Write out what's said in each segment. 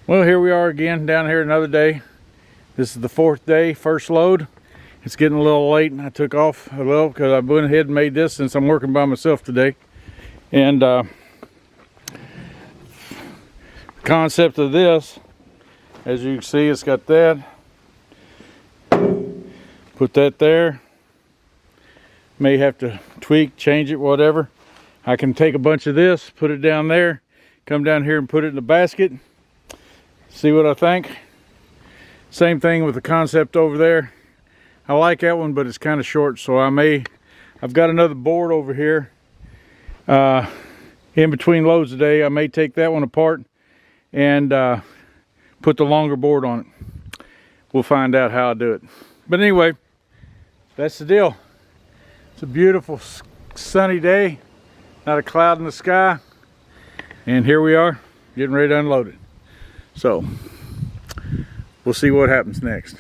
Well, here we are again down here another day. This is the fourth day, first load. It's getting a little late and I took off a little because I went ahead and made this since I'm working by myself today. And the concept of this, as you can see, it's got that. Put that there. May have to tweak, change it, whatever. I can take a bunch of this, put it down there, come down here and put it in the basket. See what I think. Same thing with the concept over there. I like that one, but it's kind of short, so I've got another board over here in between loads today. I may take that one apart and put the longer board on it. We'll find out how I do it. But anyway, that's the deal. It's a beautiful sunny day, not a cloud in the sky, and here we are getting ready to unload it. So we'll see what happens next.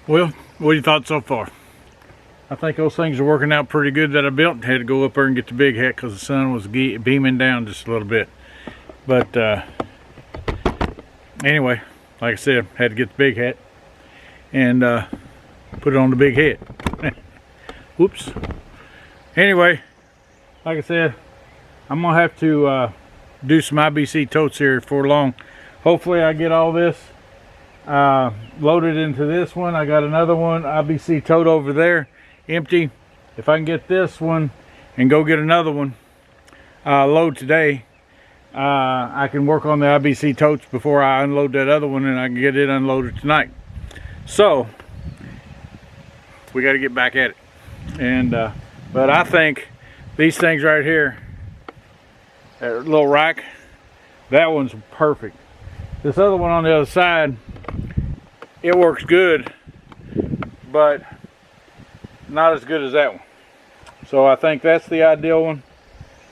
Well, what do you thought so far? I think those things are working out pretty good that I built. Had to go up there and get the big hat because the sun was beaming down just a little bit. But anyway, like I said, had to get the big hat and put it on the big head. Whoops. Anyway, like I said, I'm gonna have to do some IBC totes here for long. Hopefully I get all this loaded into this one. I got another one IBC tote over there empty. If I can get this one and go get another one load today, I can work on the IBC totes before I unload that other one, and I can get it unloaded tonight. So we got to get back at it. And but I think these things right here, that little rack, that one's perfect. This other one on the other side, it works good, but not as good as that one. So I think that's the ideal one.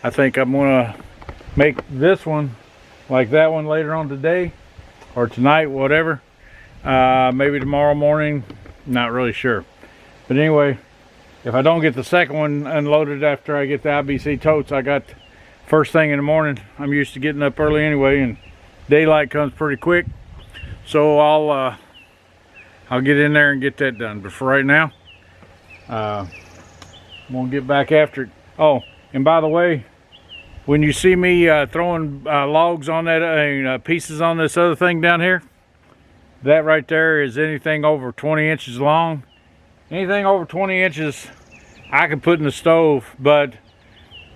I think I'm gonna make this one like that one later on today or tonight, whatever. Maybe tomorrow morning, not really sure. But anyway, if I don't get the second one unloaded after I get the IBC totes, I got first thing in the morning. I'm used to getting up early anyway, and daylight comes pretty quick. So I'll get in there and get that done. But for right now, I'm gonna get back after it. Oh, and by the way, when you see me throwing logs on that, pieces on this other thing down here, that right there is anything over 20 inches long. Anything over 20 inches I can put in the stove, but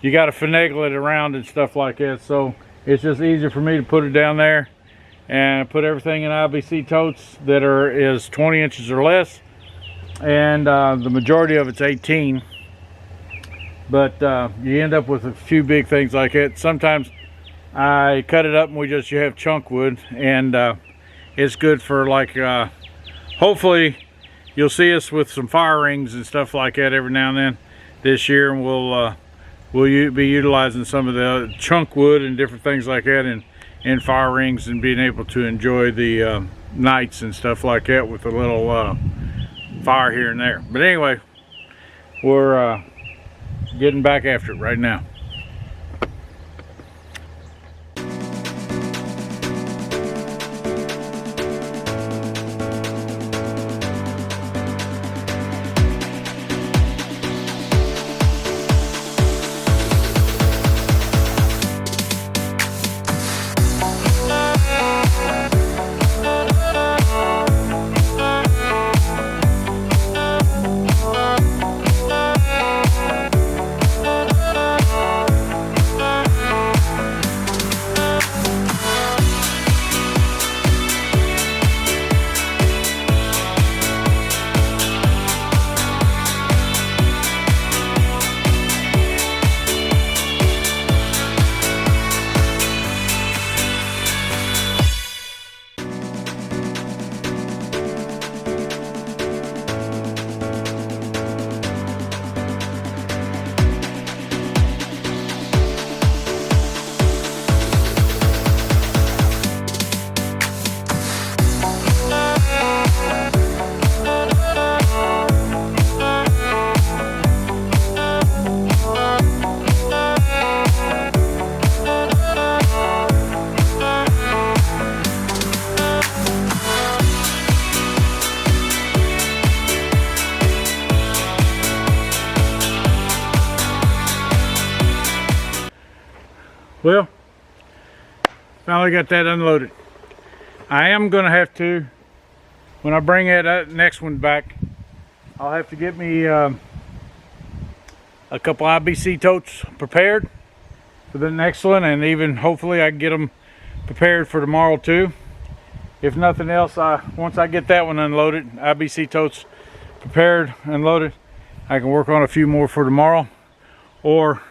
you got to finagle it around and stuff like that. So it's just easier for me to put it down there and put everything in IBC totes that is 20 inches or less, and the majority of it's 18. But you end up with a few big things like that. Sometimes I cut it up and you have chunk wood, and it's good for like hopefully you'll see us with some fire rings and stuff like that every now and then this year, and we'll be utilizing some of the chunk wood and different things like that in fire rings, and being able to enjoy the nights and stuff like that with a little fire here and there. But anyway, we're getting back after it right now. Well, finally got that unloaded. I am going to have to, when I bring that next one back, I'll have to get me a couple IBC totes prepared for the next one, and even hopefully I can get them prepared for tomorrow too. If nothing else, once I get that one unloaded, IBC totes prepared, unloaded, I can work on a few more for tomorrow, or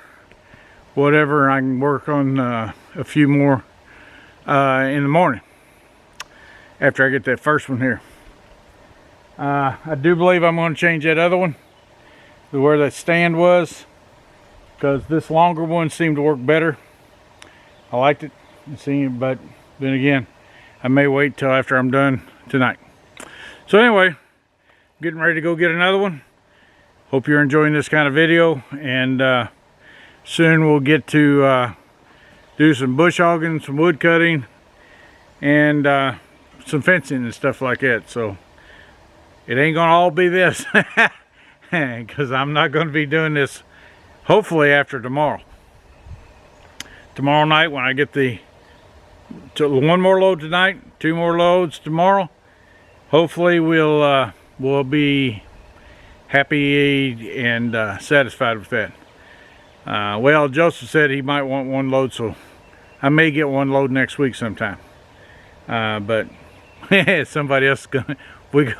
whatever, I can work on a few more in the morning after I get that first one here. I do believe I'm going to change that other one to where that stand was, because this longer one seemed to work better. I liked it, but then again, I may wait till after I'm done tonight. So anyway, getting ready to go get another one. Hope you're enjoying this kind of video, and soon we'll get to do some bush hogging, some wood cutting, and some fencing and stuff like that. So it ain't gonna all be this, because I'm not going to be doing this hopefully after tomorrow. Tomorrow night, when I get one more load tonight, 2 more loads tomorrow, hopefully we'll be happy and satisfied with that. Well, Joseph said he might want 1 load, so I may get 1 load next week sometime. But somebody else he's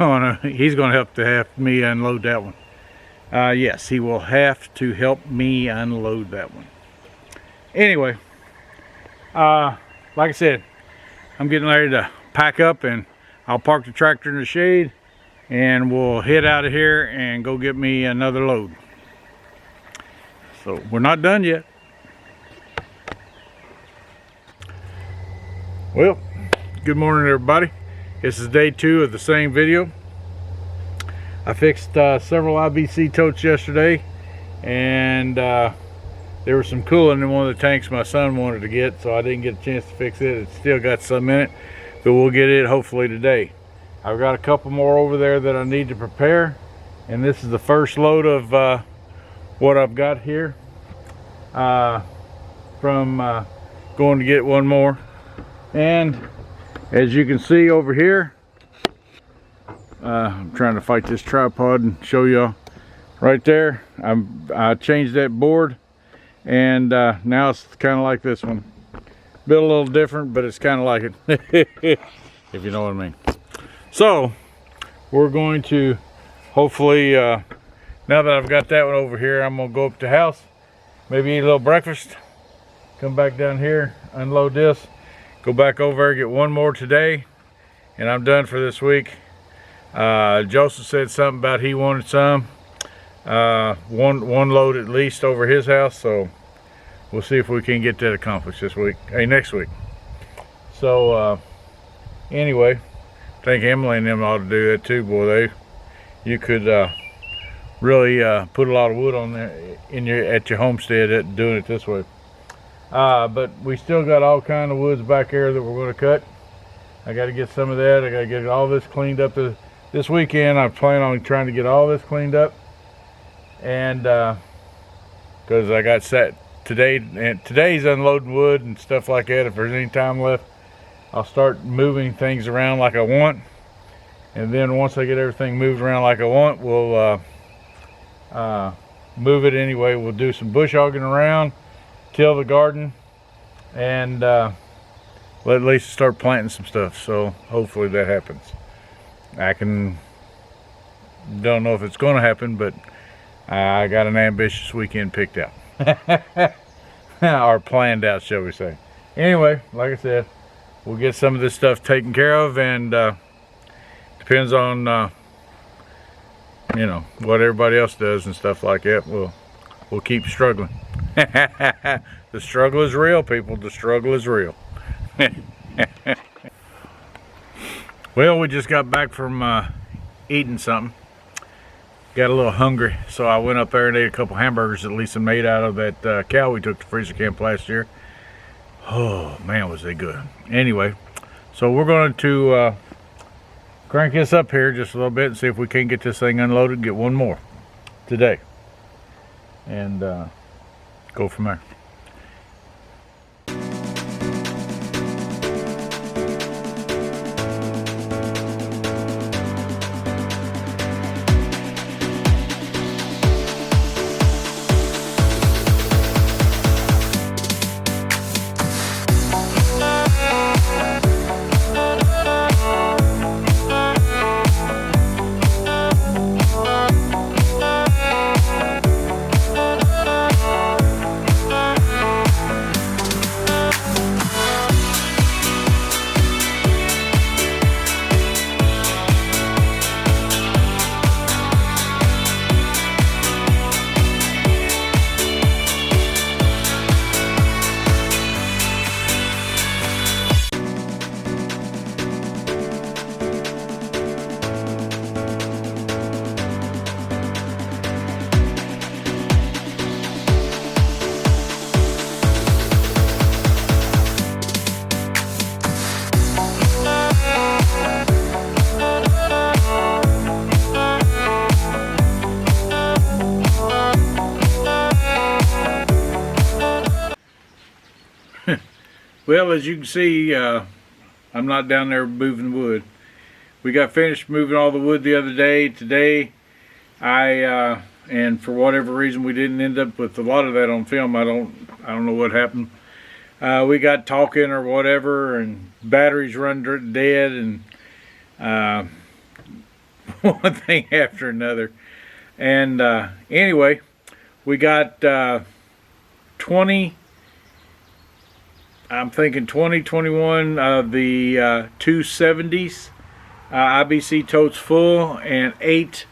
gonna have me unload that one. Yes, he will have to help me unload that one. Anyway, like I said, I'm getting ready to pack up, and I'll park the tractor in the shade, and we'll head out of here and go get me another load. So we're not done yet. Well, good morning everybody. This is day 2 of the same video. I fixed several IBC totes yesterday, and there was some coolant in one of the tanks my son wanted to get, so I didn't get a chance to fix it. It's still got some in it, but we'll get it hopefully today. I've got a couple more over there that I need to prepare, and this is the first load of what I've got here from going to get 1 more. And as you can see over here, I'm trying to fight this tripod and show y'all right there. I changed that board, And now it's kind of like this one. Built a little different, but it's kind of like it, if you know what I mean. So we're going to hopefully, now that I've got that one over here, I'm gonna go up to the house, maybe eat a little breakfast, come back down here, unload this, go back over there, get one more today, and I'm done for this week. Joseph said something about he wanted some, one load at least over his house, so we'll see if we can get that accomplished this week, next week. So anyway, I think Emily and them ought to do that too, boy. You could really put a lot of wood on there at your homestead doing it this way. But we still got all kind of woods back there that we're going to cut. I got to get some of that. I got to get all this cleaned up this weekend. I plan on trying to get all this cleaned up, and because I got set today, and today's unloading wood and stuff like that. If there's any time left, I'll start moving things around like I want, and then once I get everything moved around like I want, we'll move it anyway. We'll do some bush hogging around, till the garden, and let Lisa start planting some stuff. So hopefully that happens. Don't know if it's going to happen, but I got an ambitious weekend picked out. Or planned out, shall we say. Anyway, like I said, we'll get some of this stuff taken care of, and depends on you know, what everybody else does and stuff like that. We'll keep struggling. The struggle is real, people. The struggle is real. Well, we just got back from eating something. Got a little hungry, so I went up there and ate a couple hamburgers that Lisa made out of that cow we took to freezer camp last year. Oh man, was they good. Anyway, so we're going to crank this up here just a little bit and see if we can get this thing unloaded and get one more today, and go from there. Well, as you can see, I'm not down there moving wood. We got finished moving all the wood the other day. Today, and for whatever reason, we didn't end up with a lot of that on film. I don't know what happened. We got talking or whatever, and batteries run dead, and one thing after another. And anyway, we got 2021 of the 270s IBC totes full, and 8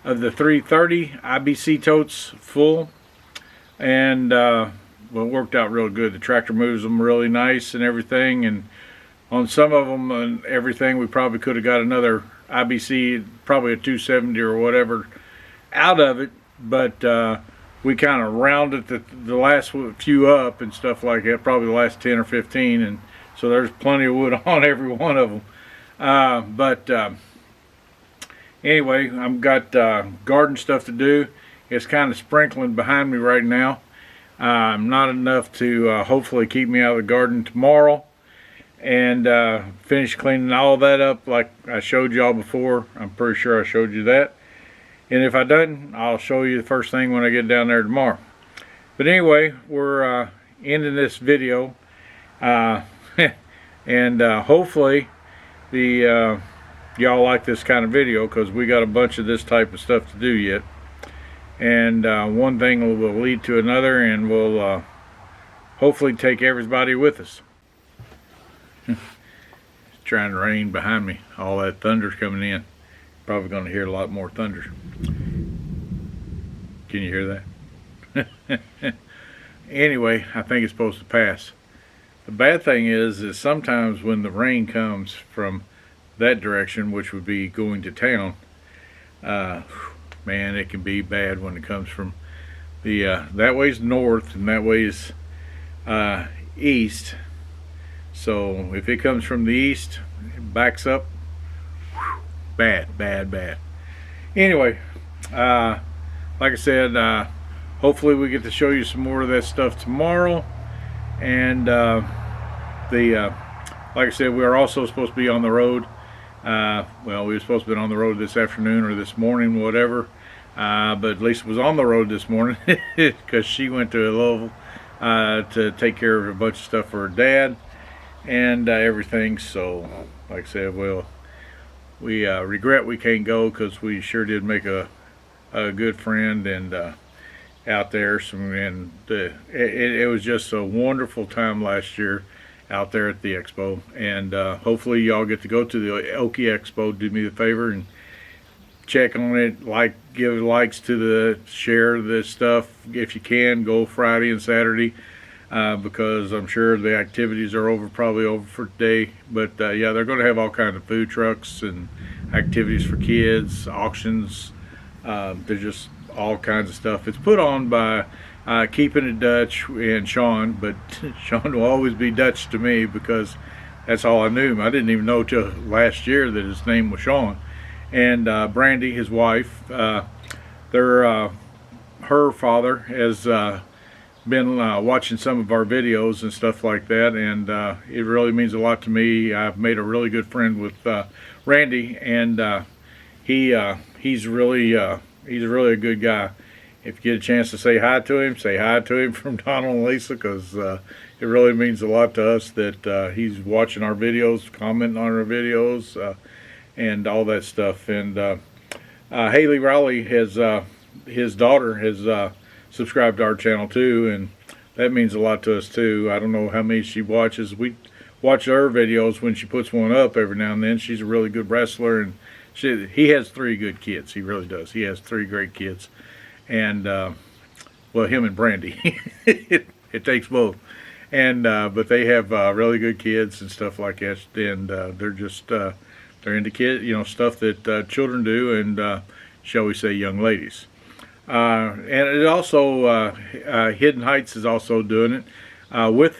of the 330 IBC totes full, and well, it worked out real good. The tractor moves them really nice and everything, and on some of them and everything, we probably could have got another IBC, probably a 270 or whatever, out of it, but we kind of rounded the last few up and stuff like that, probably the last 10 or 15, and so there's plenty of wood on every one of them. Anyway, I've got garden stuff to do. It's kind of sprinkling behind me right now. Not enough to hopefully keep me out of the garden tomorrow, and finish cleaning all that up like I showed y'all before. I'm pretty sure I showed you that. And if I didn't, I'll show you the first thing when I get down there tomorrow. But anyway, we're ending this video, and hopefully y'all like this kind of video, because we got a bunch of this type of stuff to do yet. And one thing will lead to another, and we'll hopefully take everybody with us. It's trying to rain behind me. All that thunder's coming in. Probably going to hear a lot more thunder. Can you hear that? Anyway, I think it's supposed to pass. The bad thing is sometimes when the rain comes from that direction, which would be going to town, man, it can be bad when it comes from the that way's north and that way's east. So if it comes from the east, it backs up, bad, bad, bad. Anyway, like I said, hopefully we get to show you some more of that stuff tomorrow. And like I said, we are also supposed to be on the road. Well, we were supposed to be on the road this afternoon or this morning, whatever. But Lisa was on the road this morning because she went to Louisville to take care of a bunch of stuff for her dad and everything. So, like I said, well, we regret we can't go, because we sure did make a good friend and out there. And it was just a wonderful time last year out there at the expo. And hopefully y'all get to go to the Okie Expo. Do me the favor and check on it, give likes to share this stuff if you can. Go Friday and Saturday, because I'm sure the activities are probably over for today. But yeah, they're going to have all kinds of food trucks and activities for kids, auctions. There's just all kinds of stuff. It's put on by Keeping It Dutch and Sean, but Sean will always be Dutch to me because that's all I knew him. I didn't even know till last year that his name was Sean. And Brandy, his wife, her father has been watching some of our videos and stuff like that, and it really means a lot to me. I've made a really good friend with Randy, and he's really a good guy. If you get a chance to say hi to him from Donald and Lisa, because it really means a lot to us that he's watching our videos, commenting on our videos, and all that stuff. And Haley Rowley has his daughter has subscribed to our channel too, and that means a lot to us too. I don't know how many she watches. We watch her videos when she puts one up every now and then. She's a really good wrestler, and he has 3 good kids. He really does. He has 3 great kids. And well, him and Brandy, it takes both. And but they have really good kids and stuff like that. And they're just they're into stuff that children do, and shall we say, young ladies. And it also Hidden Heights is also doing it with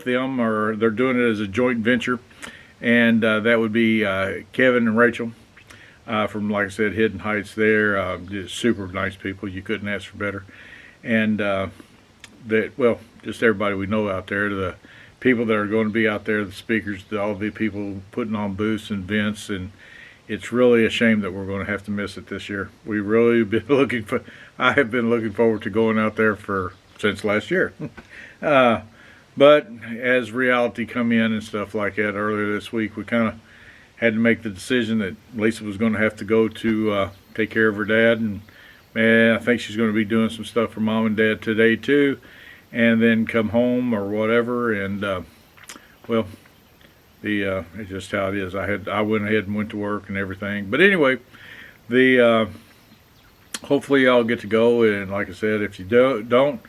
them, or they're doing it as a joint venture, and that would be Kevin and Rachel. From, like I said, Hidden Heights. They're just super nice people. You couldn't ask for better. And well, just everybody we know out there, the people that are going to be out there, the speakers, all the people putting on booths and events, and it's really a shame that we're going to have to miss it this year. We really been I have been looking forward to going out there since last year. But as reality come in and stuff like that earlier this week, we kind of had to make the decision that Lisa was going to have to go to take care of her dad, and man, I think she's going to be doing some stuff for Mom and Dad today too, and then come home or whatever. And well, it's just how it is. I went ahead and went to work and everything. But anyway, hopefully y'all get to go. And like I said, if you don't,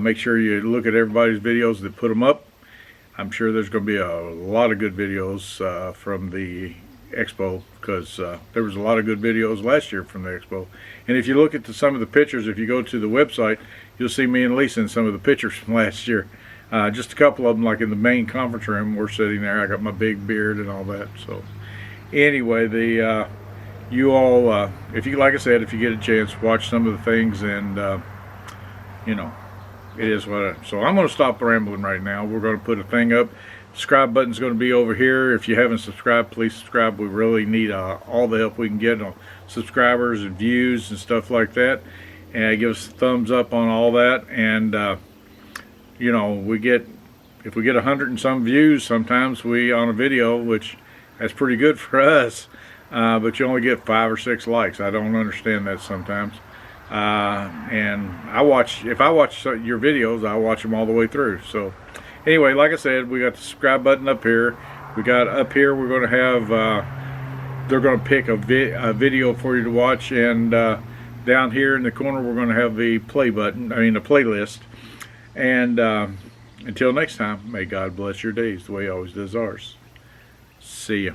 make sure you look at everybody's videos that put them up. I'm sure there's going to be a lot of good videos from the expo, because there was a lot of good videos last year from the expo. And if you look at some of the pictures, if you go to the website, you'll see me and Lisa in some of the pictures from last year. Just a couple of them, like in the main conference room, we're sitting there. I got my big beard and all that. So anyway, you all, if you, like I said, if you get a chance, watch some of the things, and it is what. So I'm going to stop rambling right now. We're going to put a thing up. Subscribe button's going to be over here. If you haven't subscribed, please subscribe. We really need all the help we can get on subscribers and views and stuff like that. and give us a thumbs up on all that. And you know, if we get 100 and some views sometimes on a video, which that's pretty good for us, but you only get 5 or 6 likes. I don't understand that sometimes. And if I watch your videos, I watch them all the way through. So anyway, like I said, we got the subscribe button up here. We got up here, we're going to have they're going to pick a video for you to watch, and down here in the corner we're going to have the play button, I mean the playlist. And until next time, may God bless your days the way He always does ours. See ya.